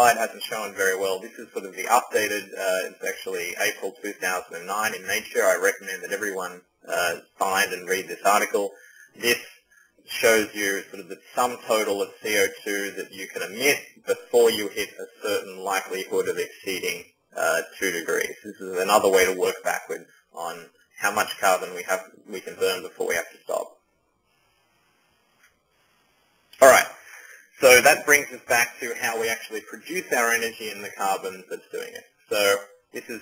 slide hasn't shown very well. This is sort of the updated, it's actually April 2009 in Nature. I recommend that everyone find and read this article. This shows you sort of the sum total of CO2 that you can emit before you hit a certain likelihood of exceeding 2 degrees. This is another way to work backwards on how much carbon we can burn before we have to stop. All right, so that brings us back to how we actually produce our energy and the carbon that's doing it. So this is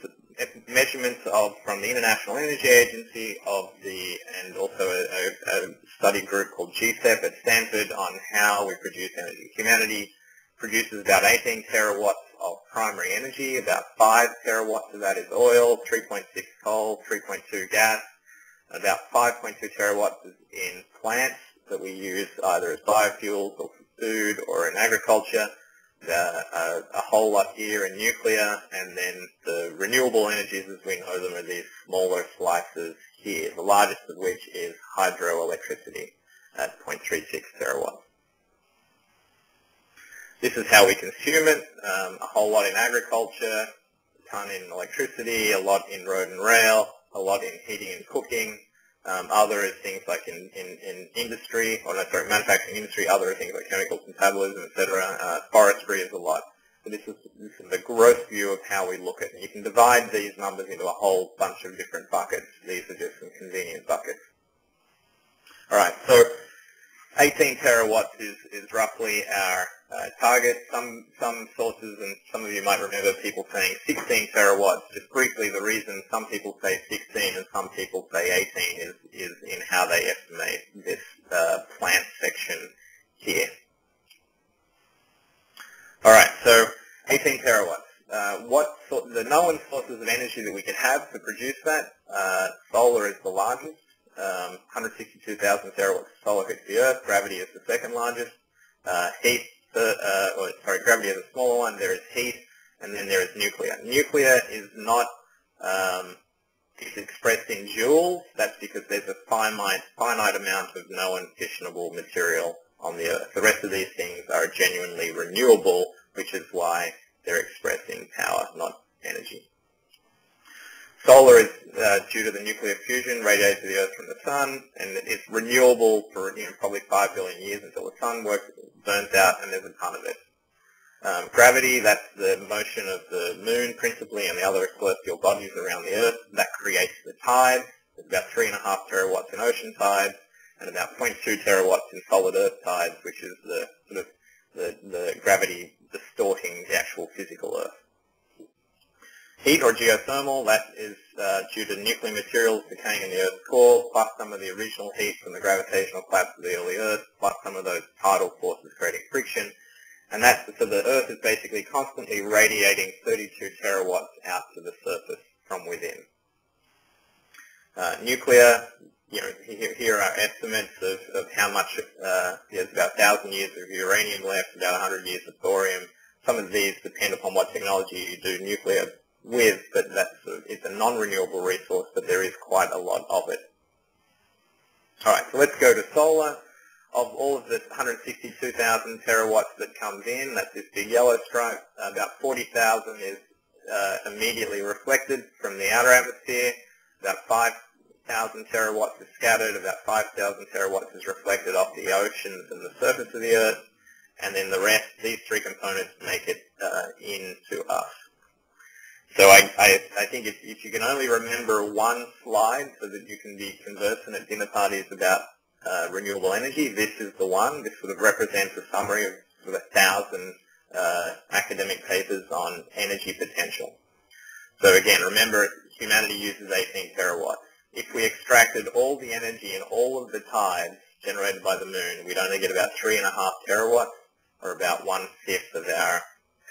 measurements from the International Energy Agency and also a study group called GCEP at Stanford on how we produce energy. Humanity produces about 18 terawatts of primary energy, about 5 terawatts of that is oil, 3.6 coal, 3.2 gas, about 5.2 terawatts is in plants that we use either as biofuels or for food or in agriculture, a whole lot here in nuclear, and then the renewable energies as we know them are these smaller slices here, the largest of which is hydroelectricity at 0.36 terawatts. This is how we consume it, a whole lot in agriculture, a ton in electricity, a lot in road and rail, a lot in heating and cooking. Other is things like in industry, manufacturing industry. Other are things like chemicals, metabolism, etc. Forestry is a lot. So this is the gross view of how we look at it. You can divide these numbers into a whole bunch of different buckets. These are just some convenient buckets. All right, so 18 terawatts is roughly our target. Some sources, and some of you might remember people saying 16 terawatts. Just briefly, the reason some people say 16 and some people say 18 is in how they estimate this plant section here. All right, so 18 terawatts. The known sources of energy that we could have to produce that, solar is the largest. 162,000 terawatts of solar hits the Earth. Gravity is the second largest. Gravity is a smaller one. There is heat, and then there is nuclear. Nuclear is not it's expressed in joules. That's because there's a finite amount of known fissionable material on the Earth. The rest of these things are genuinely renewable, which is why they're expressed in power, not energy. Solar is due to the nuclear fusion radiated to the Earth from the sun, and it's renewable for probably 5 billion years until the sun burns out, and there's a ton of it. Gravity, that's the motion of the moon principally and the other celestial bodies around the Earth. That creates the tides. There's about 3.5 terawatts in ocean tides, and about 0.2 terawatts in solid Earth tides, which is the sort of the gravity distorting the actual physical Earth. Heat or geothermal, that is due to nuclear materials decaying in the Earth's core, plus some of the original heat from the gravitational collapse of the early Earth, plus some of those tidal forces creating friction. And so the Earth is basically constantly radiating 32 terawatts out to the surface from within. Nuclear, here are estimates of how much, there's about 1,000 years of uranium left, about 100 years of thorium. Some of these depend upon what technology you do nuclear with, but it's a non-renewable resource, but there is quite a lot of it. All right, so let's go to solar. Of all of the 162,000 terawatts that comes in, that's this big yellow stripe, about 40,000 is immediately reflected from the outer atmosphere, about 5,000 terawatts is scattered, about 5,000 terawatts is reflected off the oceans and the surface of the Earth, and then the rest, these three components, make it into us. So I think if you can only remember one slide so that you can be conversant at dinner parties about renewable energy, this is the one. This sort of represents a summary of sort of 1,000 academic papers on energy potential. So again, remember, humanity uses 18 terawatts. If we extracted all the energy in all of the tides generated by the moon, we'd only get about 3.5 terawatts, or about 1/5 of our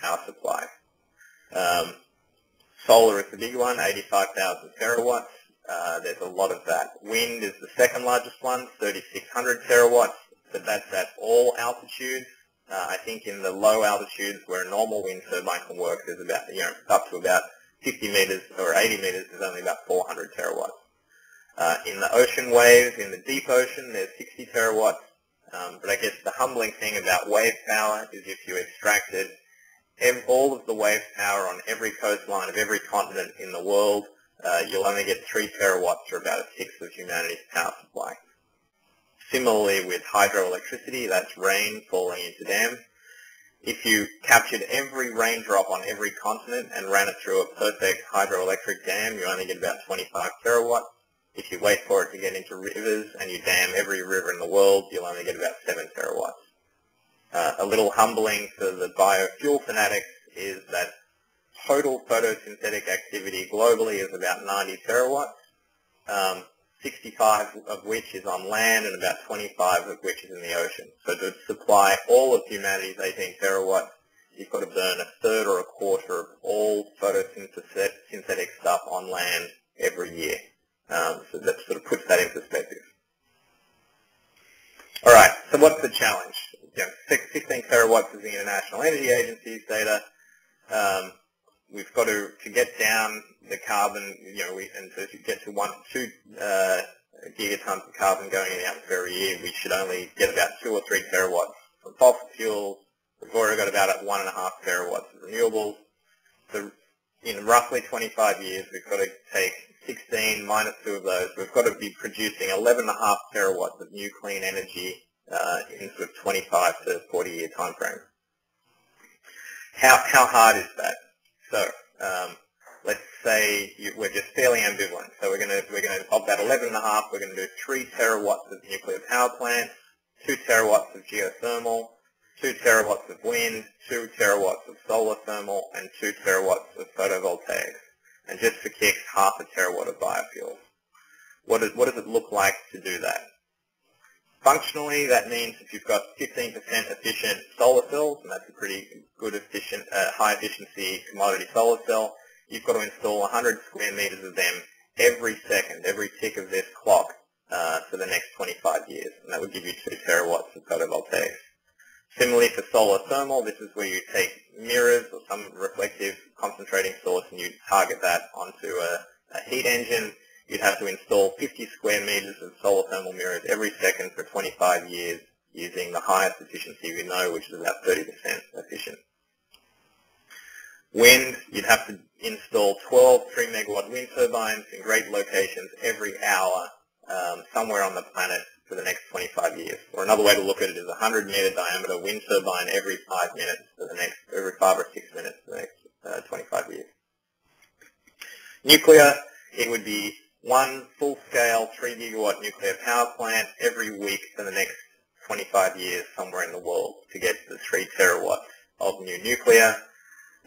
power supply. Solar is the big one, 85,000 terawatts. There's a lot of that. Wind is the second largest one, 3,600 terawatts, but that's at all altitudes. I think in the low altitudes where a normal wind turbine can work, there's about, up to about 50 meters or 80 meters, there's only about 400 terawatts. In the ocean waves, in the deep ocean, there's 60 terawatts. But I guess the humbling thing about wave power is if you extracted all of the wave power on every coastline of every continent in the world, you'll only get 3 terawatts, or about a sixth of humanity's power supply. Similarly with hydroelectricity, that's rain falling into dams. If you captured every raindrop on every continent and ran it through a perfect hydroelectric dam, you only get about 25 terawatts. If you wait for it to get into rivers and you dam every river in the world, you'll only get about 7 terawatts. A little humbling for the biofuel fanatics is that total photosynthetic activity globally is about 90 terawatts, 65 of which is on land and about 25 of which is in the ocean. So to supply all of humanity's 18 terawatts, you've got to burn a third or a quarter of all photosynthetic stuff on land every year. So that sort of puts that in perspective. All right, so what's the challenge? 16 terawatts is the International Energy Agency's data. We've got to get down the carbon, and so to get to 1 to 2 gigatons of carbon going in the atmosphere every year, we should only get about 2 or 3 terawatts from fossil fuels. We've already got about 1.5 terawatts of renewables. So in roughly 25 years, we've got to take 16 minus 2 of those. We've got to be producing 11.5 terawatts of new clean energy in sort of 25 to 40-year time frame. How hard is that? So let's say we're just fairly ambivalent. So we're going to of that 11.5, we're going to do 3 terawatts of nuclear power plants, 2 terawatts of geothermal, 2 terawatts of wind, 2 terawatts of solar thermal, and 2 terawatts of photovoltaics. And just for kicks, 0.5 terawatt of biofuels. What does it look like to do that? Functionally, that means if you've got 15% efficient solar cells, and that's a pretty good efficient, high efficiency commodity solar cell, you've got to install 100 square meters of them every second, every tick of this clock for the next 25 years, and that would give you 2 terawatts of photovoltaics. Similarly for solar thermal, this is where you take mirrors or some reflective concentrating source and you target that onto a heat engine. You'd have to install 50 square meters of solar thermal mirrors every second for 25 years using the highest efficiency we know, which is about 30% efficient. Wind, you'd have to install 12 3-megawatt wind turbines in great locations every hour somewhere on the planet for the next 25 years. Or another way to look at it is a 100-meter diameter wind turbine every 5 minutes for the next, every 5 or 6 minutes for the next 25 years. Nuclear, it would be 1 full-scale 3-gigawatt nuclear power plant every week for the next 25 years somewhere in the world to get to the 3 terawatts of new nuclear.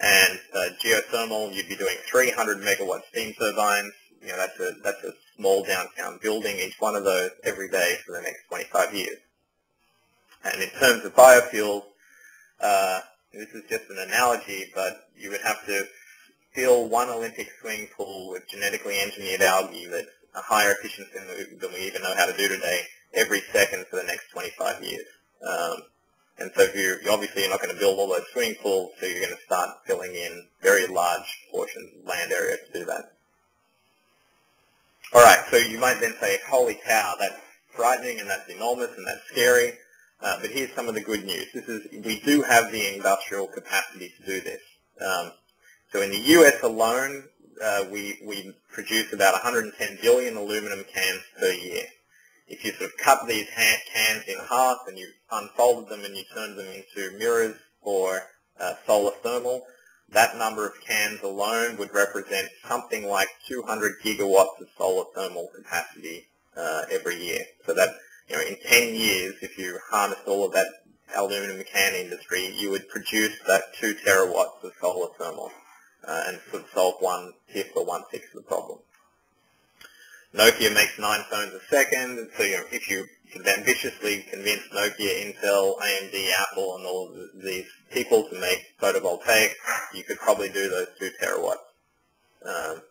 And geothermal, you'd be doing 300 megawatt steam turbines. That's a small downtown building, each one of those every day for the next 25 years. And in terms of biofuels, this is just an analogy, but you would have to fill 1 Olympic swimming pool with genetically engineered algae that's a higher efficiency than we even know how to do today every second for the next 25 years. And so obviously you're not going to build all those swimming pools, so you're going to start filling in very large portions of land area to do that. All right, so you might then say, holy cow, that's frightening and that's enormous and that's scary. But here's some of the good news. We do have the industrial capacity to do this. So in the US alone, we produce about 110 billion aluminum cans per year. If you sort of cut these cans in half and you unfolded them and you turned them into mirrors for solar thermal, that number of cans alone would represent something like 200 gigawatts of solar thermal capacity every year. So that, in 10 years, if you harnessed all of that aluminum can industry, you would produce that 2 terawatts of solar thermal and sort of solve 1/5 or 1/6 of the problem. Nokia makes 9 phones a second, and so if you could ambitiously convince Nokia, Intel, AMD, Apple, and all of these people to make photovoltaic, you could probably do those 2 terawatts.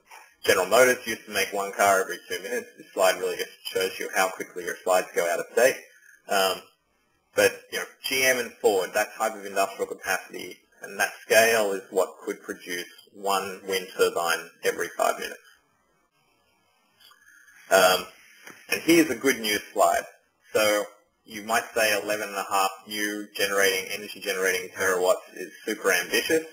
General Motors used to make 1 car every 2 minutes. This slide really just shows you how quickly your slides go out of date. But GM and Ford, that type of industrial capacity and that scale is what could produce 1 wind turbine every 5 minutes. And here's a good news slide. So you might say 11.5 new energy generating terawatts is super ambitious.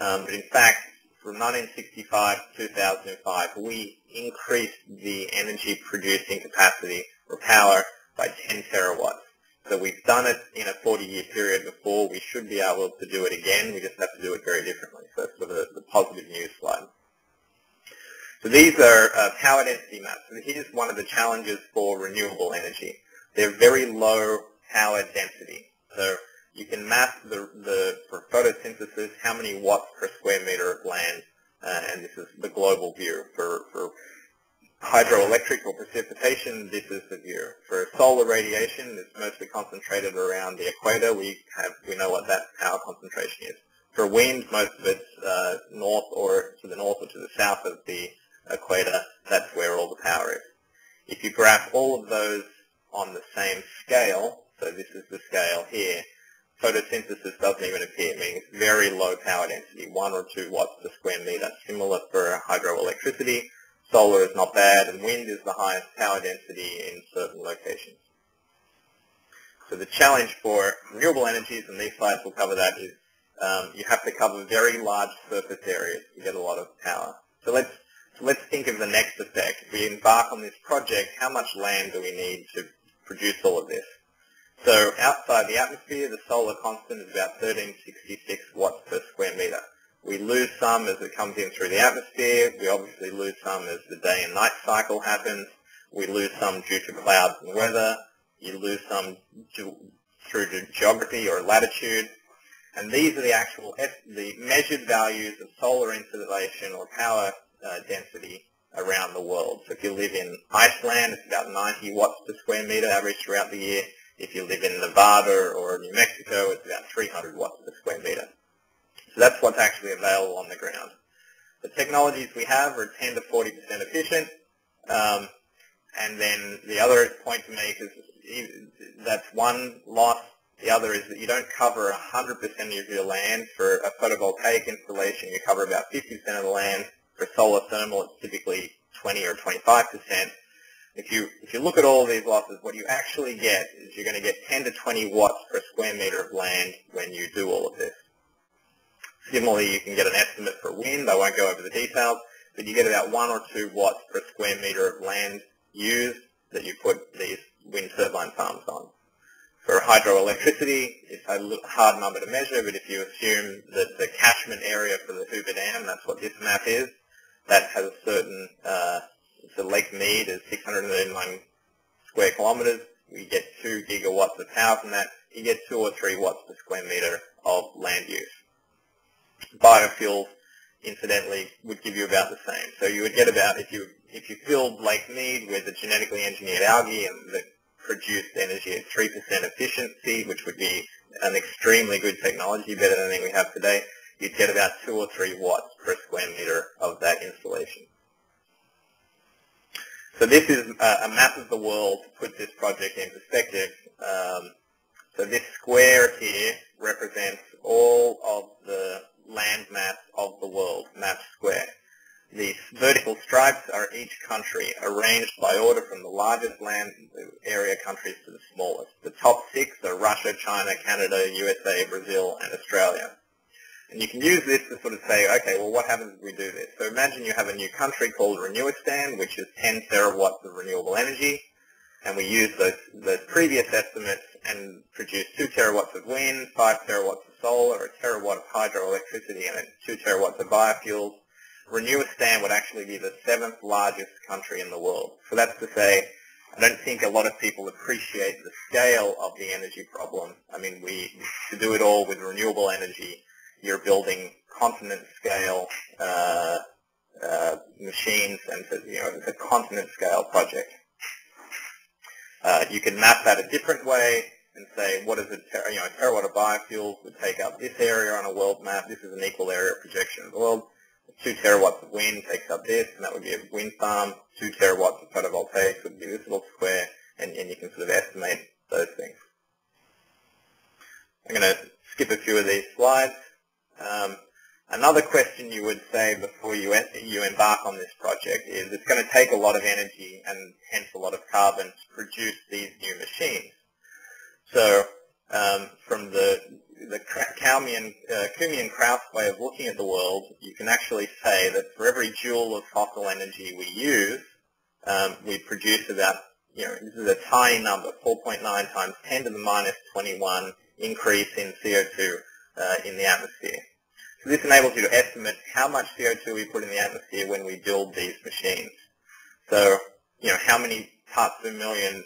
But in fact, from 1965 to 2005, we increased the energy producing capacity or power by 10 terawatts. So we've done it in a 40-year period before. We should be able to do it again. We just have to do it very differently. So that's sort of the positive news slide. So these are power density maps. So here's one of the challenges for renewable energy. They're very low power density. So you can map for photosynthesis how many watts per square meter of land, and this is the global view. For hydroelectric or precipitation, this is the view. For solar radiation, it's mostly concentrated around the equator. We know what that power concentration is. For wind, most of it's north or to the north or to the south of the equator. That's where all the power is. If you graph all of those on the same scale, so this is the scale here, photosynthesis doesn't even appear, meaning it's very low power density, 1 or 2 watts per square meter, similar for hydroelectricity. Solar is not bad, and wind is the highest power density in certain locations. So the challenge for renewable energies, and these slides will cover that, is you have to cover very large surface areas to get a lot of power. So let's think of the next effect. If we embark on this project, how much land do we need to produce all of this? So outside the atmosphere, the solar constant is about 1366 watts per square meter. We lose some as it comes in through the atmosphere. We obviously lose some as the day and night cycle happens. We lose some due to clouds and weather. You lose some through geography or latitude. And these are the measured values of solar installation or power density around the world. So if you live in Iceland, it's about 90 watts per square meter average throughout the year. If you live in Nevada or New Mexico, it's about 300 watts per square meter. So that's what's actually available on the ground. The technologies we have are 10 to 40% efficient. And then the other point to make is that's one loss. The other is that you don't cover 100% of your land. For a photovoltaic installation, you cover about 50% of the land. For solar thermal, it's typically 20 or 25%. If you look at all of these losses, what you actually get is you're going to get 10 to 20 watts per square meter of land when you do all of this. Similarly, you can get an estimate for wind. I won't go over the details, but you get about 1 or 2 watts per square meter of land used that you put these wind turbine farms on. For hydroelectricity, it's a hard number to measure, but if you assume that the catchment area for the Hoover Dam, that's what this map is, that has a certain, so Lake Mead is 639 square kilometers. We get 2 gigawatts of power from that. You get 2 or 3 watts per square meter of land use. Biofuels, incidentally, would give you about the same. So you would get about, if you filled Lake Mead with a genetically engineered algae and that produced energy at 3% efficiency, which would be an extremely good technology, better than anything we have today, you'd get about 2 or 3 watts per square meter of that installation. So this is a map of the world to put this project in perspective. So this square here represents all of the land mass of the world, mapped square. These vertical stripes are each country, arranged by order from the largest land area countries to the smallest. The top 6 are Russia, China, Canada, USA, Brazil, and Australia. And you can use this to sort of say, okay, well, what happens if we do this? So imagine you have a new country called Renewistan, which is 10 terawatts of renewable energy, and we use those previous estimates and produce 2 terawatts of wind, 5 terawatts of solar, a terawatt of hydroelectricity, and 2 terawatts of biofuels. Renewistan would actually be the 7th largest country in the world. So that's to say, I don't think a lot of people appreciate the scale of the energy problem. I mean, to do it all with renewable energy, you're building continent-scale machines, and it's a continent-scale project. You can map that a different way and say, what is a terawatt of biofuels would take up this area on a world map. This is an equal area projection of the world. 2 terawatts of wind takes up this, and that would be a wind farm. 2 terawatts of photovoltaics would be this little square, and you can sort of estimate those things. I'm going to skip a few of these slides. Another question you would say before you embark on this project is it's going to take a lot of energy and hence a lot of carbon to produce these new machines. So from the Kuhme-Krauss way of looking at the world, you can actually say that for every joule of fossil energy we use, we produce about, this is a tiny number, 4.9 times 10 to the minus 21 increase in CO2 in the atmosphere. So this enables you to estimate how much CO2 we put in the atmosphere when we build these machines. So, how many parts per million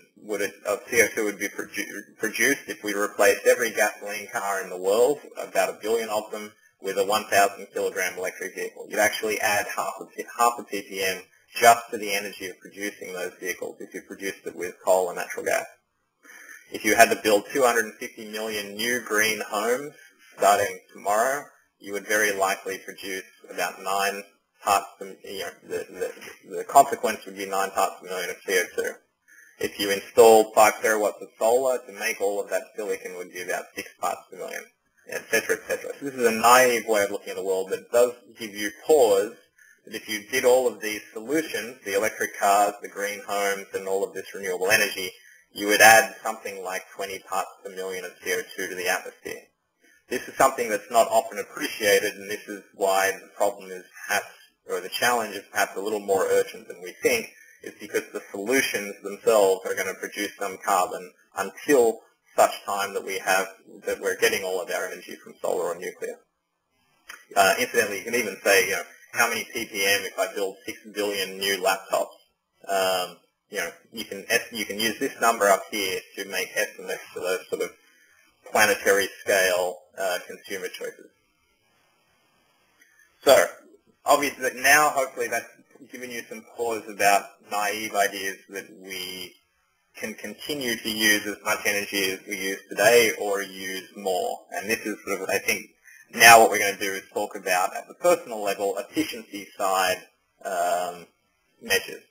of CO2 would be produced if we replaced every gasoline car in the world, about 1 billion of them, with a 1,000 kilogram electric vehicle. You'd actually add half a ppm just to the energy of producing those vehicles if you produced it with coal and natural gas. If you had to build 250 million new green homes starting tomorrow, you would very likely produce about 9 parts per, the consequence would be 9 parts per million of CO2. If you installed 5 terawatts of solar to make all of that silicon, would be about 6 parts per million, etc., etc. So this is a naive way of looking at the world, but it does give you pause that if you did all of these solutions, the electric cars, the green homes, and all of this renewable energy, you would add something like 20 parts per million of CO2 to the atmosphere. This is something that's not often appreciated, and this is why the problem is perhaps, or the challenge is perhaps a little more urgent than we think, is because the solutions themselves are going to produce some carbon until such time that we're getting all of our energy from solar or nuclear. Incidentally, you can even say, how many ppm if I build 6 billion new laptops. You can use this number up here to make estimates for those sort of planetary scale consumer choices. So, obviously now hopefully that's given you some pause about naive ideas that we can continue to use as much energy as we use today or use more. And this is sort of, I think, now what we're going to do is talk about, at the personal level, efficiency side measures.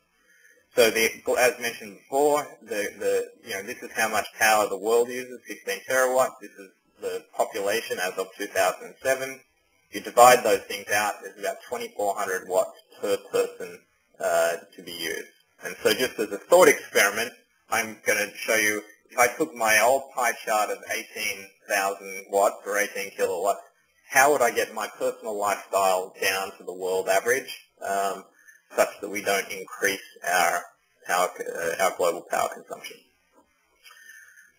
So as mentioned before, this is how much power the world uses, 16 terawatts. This is the population as of 2007. If you divide those things out, there's about 2,400 watts per person to be used. And so just as a thought experiment, I'm going to show you, if I took my old pie chart of 18,000 watts or 18 kilowatts, how would I get my personal lifestyle down to the world average such that we don't increase our global power consumption?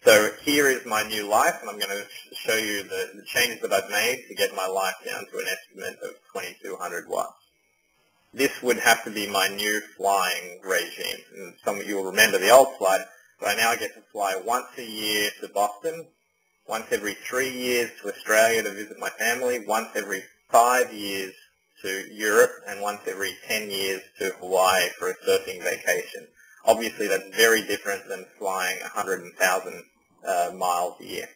So here is my new life, and I'm going to show you the changes that I've made to get my life down to an estimate of 2,200 watts. This would have to be my new flying regime. And some of you will remember the old slide, but I now get to fly once a year to Boston, once every 3 years to Australia to visit my family, once every 5 years to Europe, and once every 10 years to Hawaii for a surfing vacation. Obviously that's very different than flying 100,000 miles a year.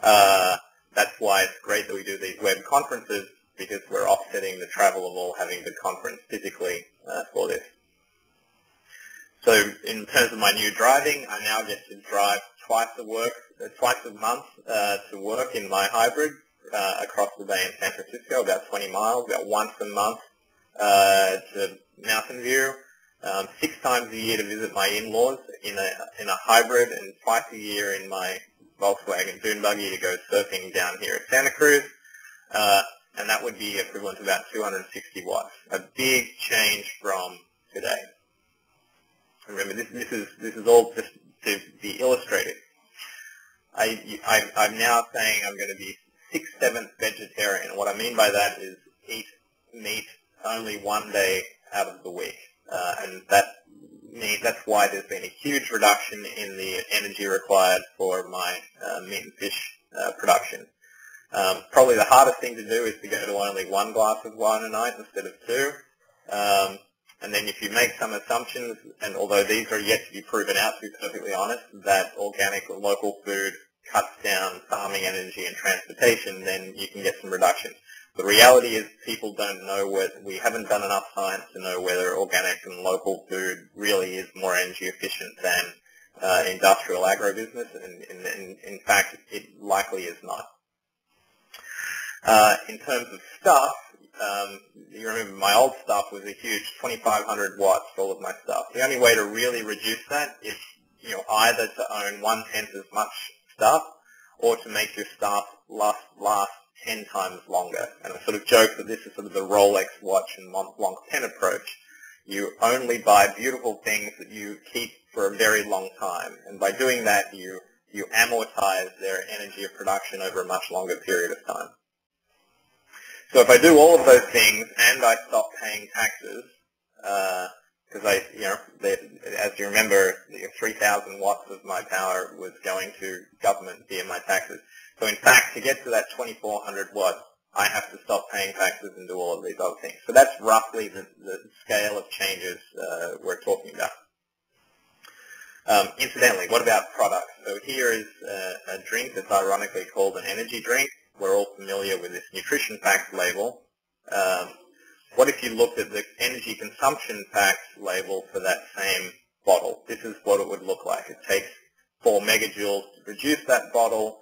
That's why it's great that we do these web conferences, because we're offsetting the travel of all having the conference physically for this. So in terms of my new driving, I now get to drive twice a month to work in my hybrid across the bay in San Francisco, about 20 miles, about once a month to Mountain View, 6 times a year to visit my in-laws in a hybrid, and twice a year in my Volkswagen dune buggy to go surfing down here at Santa Cruz. And that would be equivalent to about 260 watts. A big change from today. Remember, this is all just to be illustrated. I'm now saying I'm going to be 6/7 vegetarian. What I mean by that is eat meat only one day out of the week. And that's why there's been a huge reduction in the energy required for my meat and fish production. Probably the hardest thing to do is to go to only 1 glass of wine a night instead of 2. And then if you make some assumptions, and although these are yet to be proven out, to be perfectly honest, that organic or local food cuts down farming energy and transportation, then you can get some reductions. The reality is people don't know we haven't done enough science to know whether organic and local food really is more energy efficient than industrial agribusiness, and in fact it likely is not. In terms of stuff, you remember my old stuff was a huge 2,500 watts for all of my stuff. The only way to really reduce that is, either to own 1/10 as much stuff, or to make your stuff last 10 times longer. And I sort of joke that this is sort of the Rolex watch and Mont Blanc pen approach. You only buy beautiful things that you keep for a very long time. And by doing that, you amortize their energy of production over a much longer period of time. So if I do all of those things and I stop paying taxes, because as you remember, 3,000 watts of my power was going to government via my taxes. So in fact, to get to that 2,400 watts, I have to stop paying taxes and do all of these other things. So that's roughly the scale of changes we're talking about. Incidentally, what about products? So here is a drink that's ironically called an energy drink. We're all familiar with this nutrition facts label. What if you looked at the energy consumption facts label for that same bottle? This is what it would look like. It takes 4 megajoules to produce that bottle.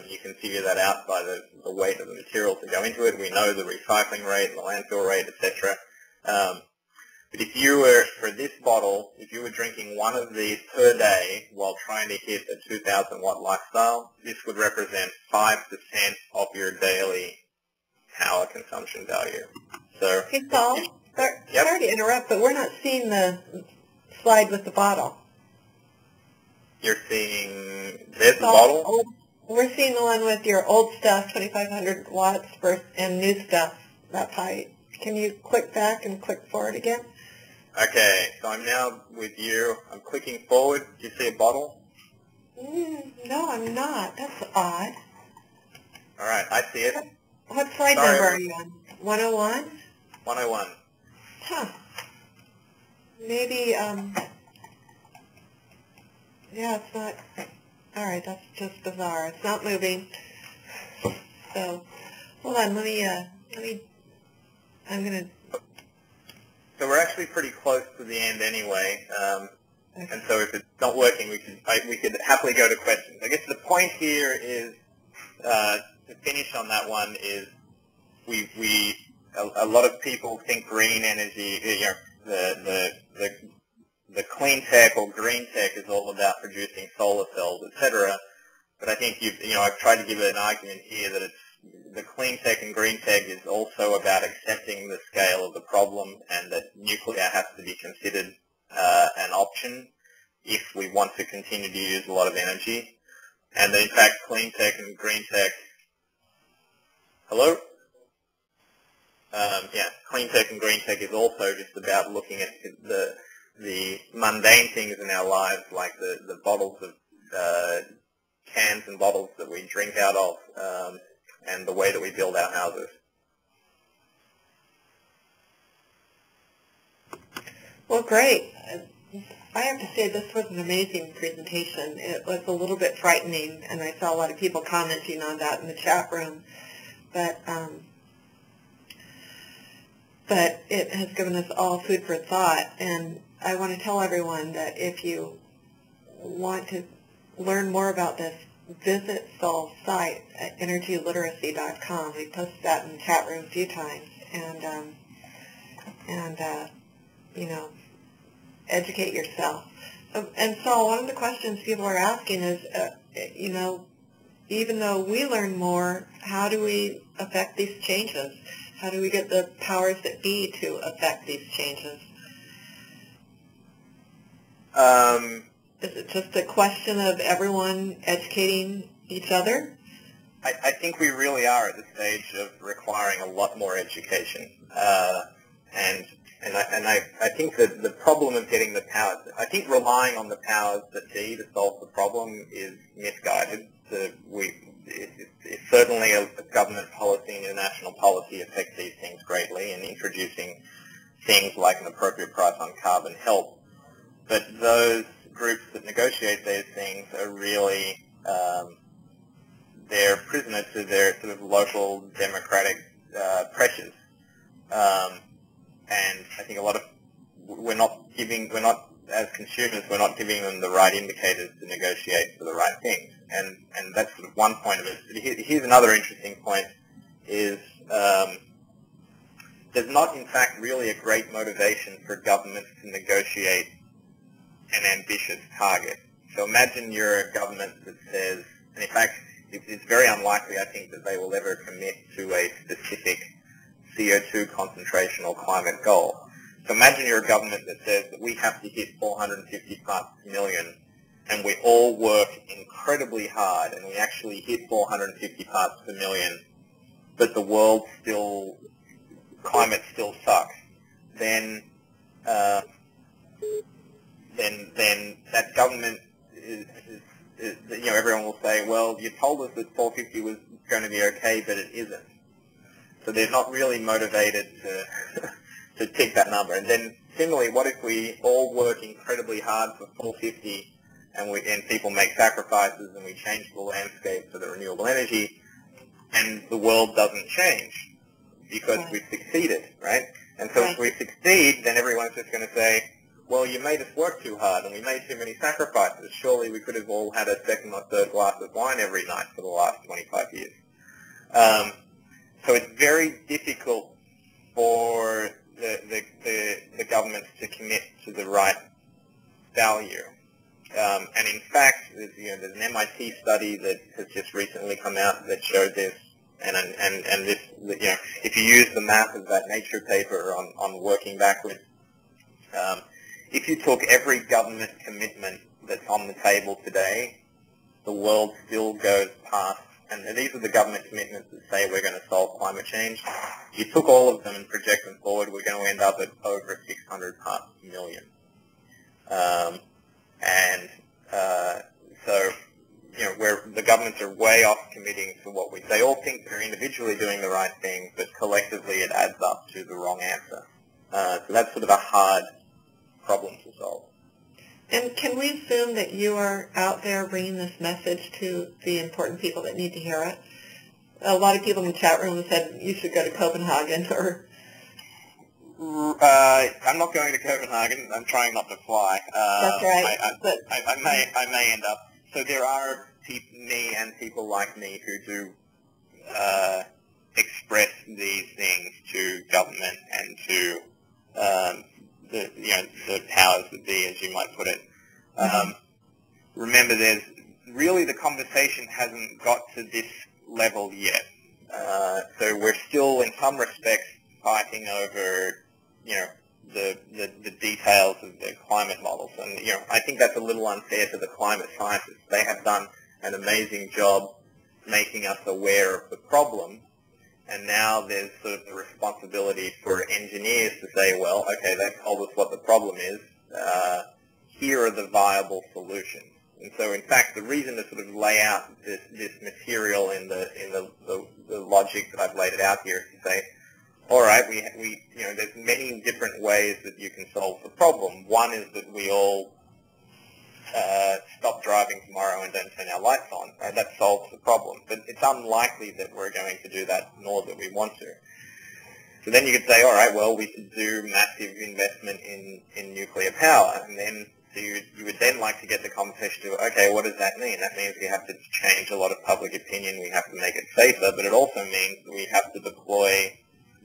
You can figure that out by the weight of the materials that go into it. We know the recycling rate, the landfill rate, etc. But if you were, for this bottle, if you were drinking one of these per day while trying to hit a 2,000 watt lifestyle, this would represent 5% of your daily power consumption value. So, hey, Saul, sorry to interrupt, but we're not seeing the slide with the bottle. You're seeing, there's the bottle? We're seeing the one with your old stuff, 2,500 watts, and new stuff, that height. Can you click back and click forward again? Okay, so I'm now with you. I'm clicking forward. Do you see a bottle? No, I'm not. That's odd. All right, I see it. What slide number are you on? 101? 101. Huh. Maybe, yeah, it's not, all right, that's just bizarre. It's not moving. So, hold on, I'm going to... So we're actually pretty close to the end anyway, and so if it's not working, we could happily go to questions. I guess the point here is, to finish on that one, is a lot of people think green energy, the clean tech or green tech is all about producing solar cells, etc. But I think I've tried to give an argument here that the clean tech and green tech is also about accepting the scale of the problem, and that nuclear has to be considered an option if we want to continue to use a lot of energy. And that in fact clean tech and green tech, hello? Clean tech and green tech is also just about looking at the mundane things in our lives, like the bottles of cans and bottles that we drink out of, and the way that we build our houses. Well, great. I have to say this was an amazing presentation. It was a little bit frightening, and I saw a lot of people commenting on that in the chat room. But it has given us all food for thought, and I want to tell everyone that if you want to learn more about this, visit Saul's site at energyliteracy.com. We posted that in the chat room a few times, and educate yourself. And Saul, one of the questions people are asking is, even though we learn more, how do we affect these changes? How do we get the powers that be to affect these changes? Is it just a question of everyone educating each other? I think we really are at the stage of requiring a lot more education. And I think that the problem of getting the powers, I think relying on the powers that be to solve the problem is misguided. It's certainly a government policy and a national policy affects these things greatly, and introducing things like an appropriate price on carbon help. But those groups that negotiate those things are really, they're prisoner to their sort of local democratic pressures. And I think as consumers, we're not giving them the right indicators to negotiate for the right things. And that's sort of one point of it. But here's another interesting point, is there's not, in fact, really a great motivation for governments to negotiate an ambitious target. So imagine you're a government that says, And in fact, it's very unlikely, I think, that they will ever commit to a specific CO2 concentration or climate goal. So imagine you're a government that says that we have to hit 450 parts per million, and we all work incredibly hard, and we actually hit 450 parts per million, but the world still, climate still sucks. Then that government is, everyone will say, well, you told us that 450 was going to be okay, but it isn't. So they're not really motivated to to pick that number. And then similarly, what if we all work incredibly hard for 450 and people make sacrifices and we change the landscape for the renewable energy and the world doesn't change because we've succeeded, right? And so if we succeed, then everyone's just going to say, well, you made us work too hard and we made too many sacrifices. Surely we could have all had a second or third glass of wine every night for the last 25 years. So it's very difficult for the governments to commit to the right value. And in fact, there's an MIT study that has just recently come out that showed this, and this, if you use the math of that Nature paper on working backwards, if you took every government commitment that's on the table today, the world still goes past, and these are the government commitments that say we're going to solve climate change. If you took all of them and project them forward, we're going to end up at over 600 parts per million. So, where the governments are way off committing to what they all think they're individually doing the right thing, but collectively it adds up to the wrong answer. So that's sort of a hard problem to solve. And can we assume that you are out there bringing this message to the important people that need to hear it? A lot of people in the chat room have said you should go to Copenhagen, or... I'm not going to Copenhagen. I'm trying not to fly. That's right. I may end up. So there are me and people like me who do express these things to government and to the powers that be, as you might put it. Remember, the conversation hasn't got to this level yet. So we're still, in some respects, fighting over, the details of the climate models. And, I think that's a little unfair to the climate scientists. They have done an amazing job making us aware of the problem. And now there's sort of the responsibility for engineers to say, well, okay, they've told us what the problem is. Here are the viable solutions. And so, in fact, the reason to sort of lay out this material in the logic that I've laid it out here is to say, all right, there's many different ways that you can solve the problem. One is that we all stop driving tomorrow and don't turn our lights on. Right? That solves the problem. But it's unlikely that we're going to do that, nor that we want to. So then you could say, all right, well, we should do massive investment in nuclear power. And then so you would then like to get the conversation to, okay, what does that mean? That means we have to change a lot of public opinion. We have to make it safer. But it also means we have to deploy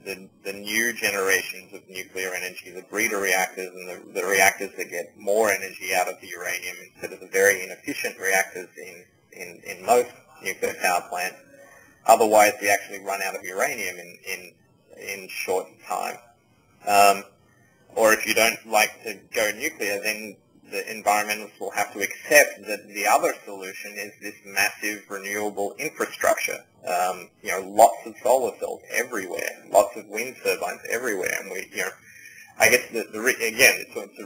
the new generations of nuclear energy, the breeder reactors and the reactors that get more energy out of the uranium instead of the very inefficient reactors in most nuclear power plants. Otherwise, we actually run out of uranium in short time. Or if you don't like to go nuclear, then the environmentalists will have to accept that the other solution is this massive renewable infrastructure. Lots of solar cells everywhere, lots of wind turbines everywhere, and I guess to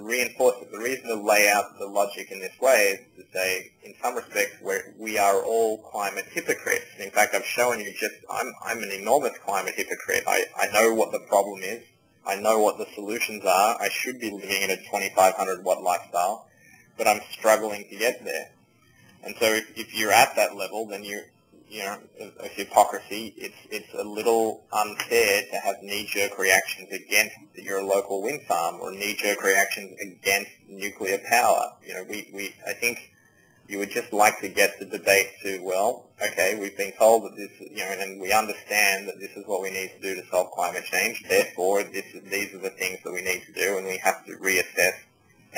reinforce it, the reason to lay out the logic in this way is to say, in some respects, we are all climate hypocrites. In fact, I've shown you I'm an enormous climate hypocrite. I know what the problem is. I know what the solutions are. I should be living in a 2,500 watt lifestyle, but I'm struggling to get there. And so if you're at that level, then of hypocrisy, it's a little unfair to have knee-jerk reactions against your local wind farm or knee-jerk reactions against nuclear power. I think you would just like to get the debate to, well, okay, we've been told that this, and we understand that this is what we need to do to solve climate change. Therefore, these are the things that we need to do, and we have to reassess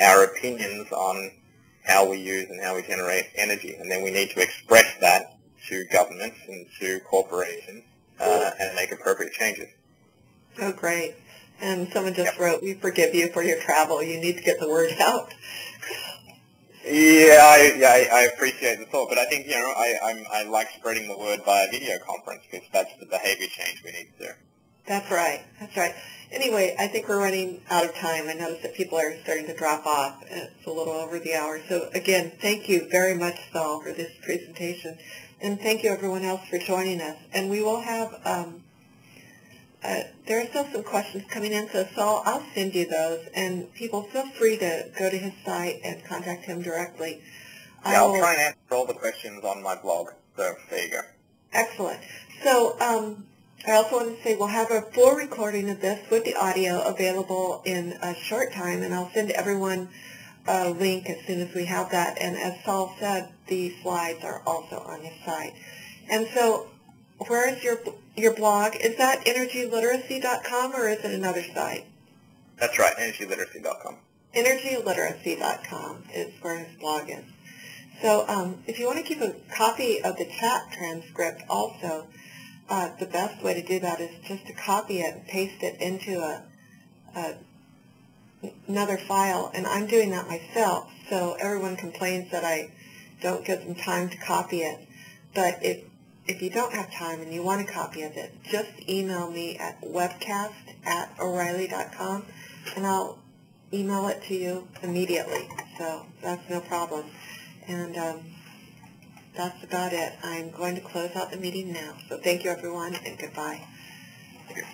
our opinions on how we use and how we generate energy. And then we need to express that to governments and to corporations and make appropriate changes. Oh, great. And someone just wrote, "We forgive you for your travel. You need to get the word out." Yeah, I appreciate the thought, but I think, I like spreading the word via video conference because that's the behavior change we need to do. That's right. That's right. Anyway, I think we're running out of time. I notice that people are starting to drop off. It's a little over the hour. So again, thank you very much, Saul, for this presentation. And thank you, everyone else, for joining us. And we will have, there are still some questions coming in. So, Saul, I'll send you those. And people, feel free to go to his site and contact him directly. Yeah, I'll try and answer all the questions on my blog. So there you go. Excellent. So, I also want to say we'll have a full recording of this with the audio available in a short time, and I'll send everyone a link as soon as we have that. And as Saul said, the slides are also on his site. And so, where is your blog? Is that energyliteracy.com or is it another site? That's right, energyliteracy.com. Energyliteracy.com is where his blog is. So if you want to keep a copy of the chat transcript also, the best way to do that is just to copy it and paste it into another file, and I'm doing that myself, so everyone complains that I don't give them time to copy it. But if you don't have time and you want a copy of it, just email me at webcast@o'reilly.com, and I'll email it to you immediately, so that's no problem. And that's about it. I'm going to close out the meeting now. So thank you, everyone, and goodbye. Thank you.